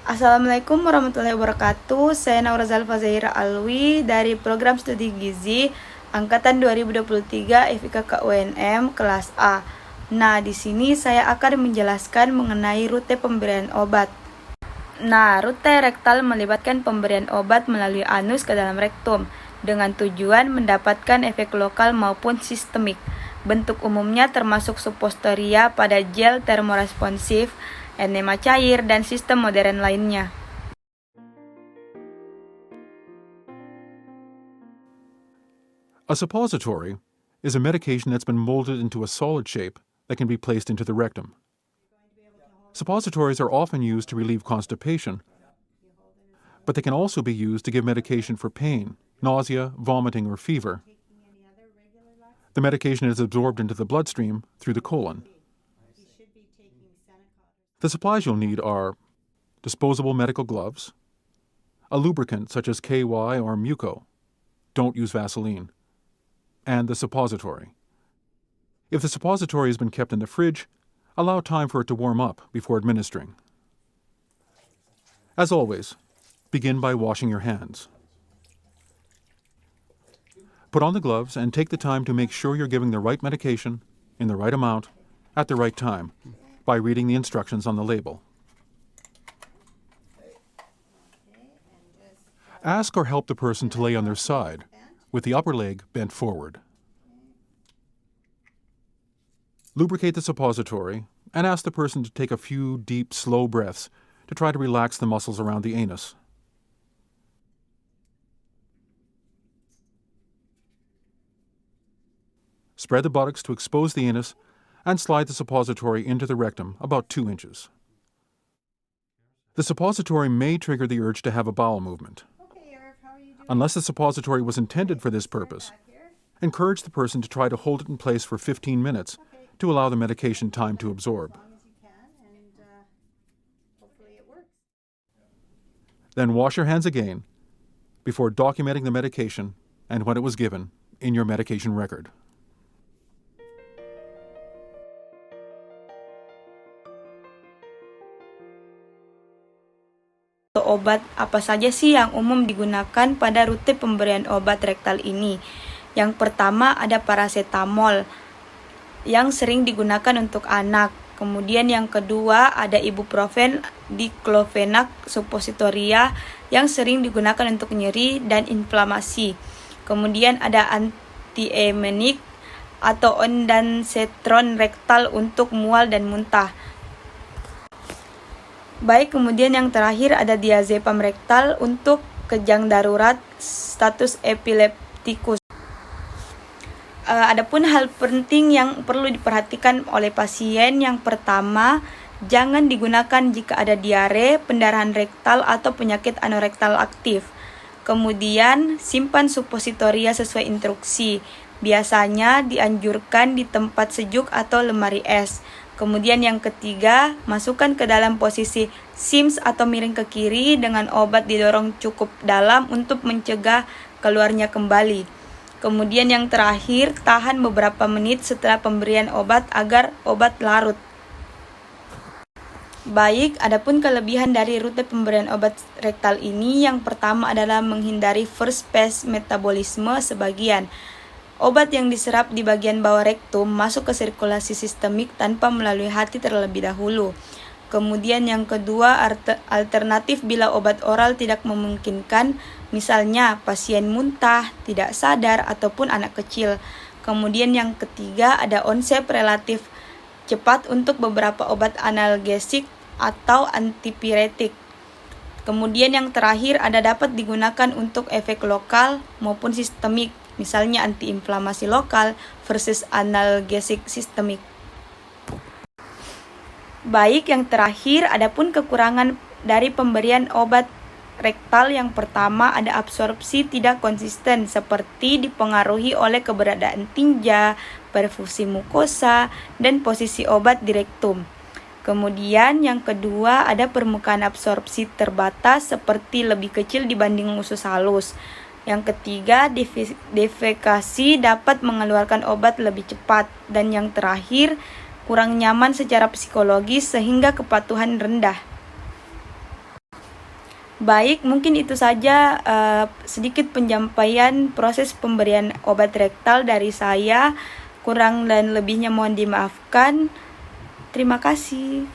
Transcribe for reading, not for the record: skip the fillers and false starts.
Assalamualaikum warahmatullahi wabarakatuh. Saya Naurazal Fazaira Alwi dari Program Studi Gizi Angkatan 2023 FIKK UNM kelas A. Nah, di sini saya akan menjelaskan mengenai rute pemberian obat. Nah, rute rektal melibatkan pemberian obat melalui anus ke dalam rektum dengan tujuan mendapatkan efek lokal maupun sistemik. Bentuk umumnya termasuk suppositoria pada gel termoresponsif, enema cair, dan sistem modern lainnya. A suppository is a medication that's been molded into a solid shape that can be placed into the rectum. Suppositories are often used to relieve constipation, but they can also be used to give medication for pain, nausea, vomiting, or fever. The medication is absorbed into the bloodstream through the colon. The supplies you'll need are disposable medical gloves, a lubricant such as KY or Muco. Don't use Vaseline. And the suppository. If the suppository has been kept in the fridge, allow time for it to warm up before administering. As always, begin by washing your hands. Put on the gloves and take the time to make sure you're giving the right medication, in the right amount, at the right time, by reading the instructions on the label. Ask or help the person to lay on their side, with the upper leg bent forward. Lubricate the suppository and ask the person to take a few deep, slow breaths to try to relax the muscles around the anus. Spread the buttocks to expose the anus and slide the suppository into the rectum about 2 inches. The suppository may trigger the urge to have a bowel movement. Unless the suppository was intended for this purpose, encourage the person to try to hold it in place for 15 minutes to allow the medication time to absorb. Then wash your hands again before documenting the medication and when it was given in your medication record. Obat apa saja sih yang umum digunakan pada rute pemberian obat rektal ini? Yang pertama ada paracetamol yang sering digunakan untuk anak. Kemudian yang kedua ada ibuprofen, diclofenac suppositoria yang sering digunakan untuk nyeri dan inflamasi. Kemudian ada antiemenik atau ondansetron rektal untuk mual dan muntah. Baik, kemudian yang terakhir ada diazepam rektal untuk kejang darurat status epileptikus. Adapun hal penting yang perlu diperhatikan oleh pasien, yang pertama, jangan digunakan jika ada diare, pendarahan rektal, atau penyakit anorektal aktif. Kemudian, simpan suppositoria sesuai instruksi. Biasanya dianjurkan di tempat sejuk atau lemari es. Kemudian yang ketiga, masukkan ke dalam posisi SIMS atau miring ke kiri dengan obat didorong cukup dalam untuk mencegah keluarnya kembali. Kemudian yang terakhir, tahan beberapa menit setelah pemberian obat agar obat larut. Baik, adapun kelebihan dari rute pemberian obat rektal ini, yang pertama adalah menghindari first pass metabolisme sebagian. Obat yang diserap di bagian bawah rektum masuk ke sirkulasi sistemik tanpa melalui hati terlebih dahulu. Kemudian yang kedua, alternatif bila obat oral tidak memungkinkan, misalnya pasien muntah, tidak sadar, ataupun anak kecil. Kemudian yang ketiga, ada onset relatif cepat untuk beberapa obat analgesik atau antipiretik. Kemudian yang terakhir, ada dapat digunakan untuk efek lokal maupun sistemik, misalnya antiinflamasi lokal versus analgesik sistemik. Baik, yang terakhir, adapun kekurangan dari pemberian obat rektal, yang pertama ada absorpsi tidak konsisten seperti dipengaruhi oleh keberadaan tinja, perfusi mukosa, dan posisi obat di rektum. Kemudian yang kedua ada permukaan absorpsi terbatas seperti lebih kecil dibanding usus halus. Yang ketiga, defekasi dapat mengeluarkan obat lebih cepat. Dan yang terakhir, kurang nyaman secara psikologis sehingga kepatuhan rendah. Baik, mungkin itu saja sedikit penyampaian proses pemberian obat rektal dari saya. Kurang dan lebihnya mohon dimaafkan. Terima kasih.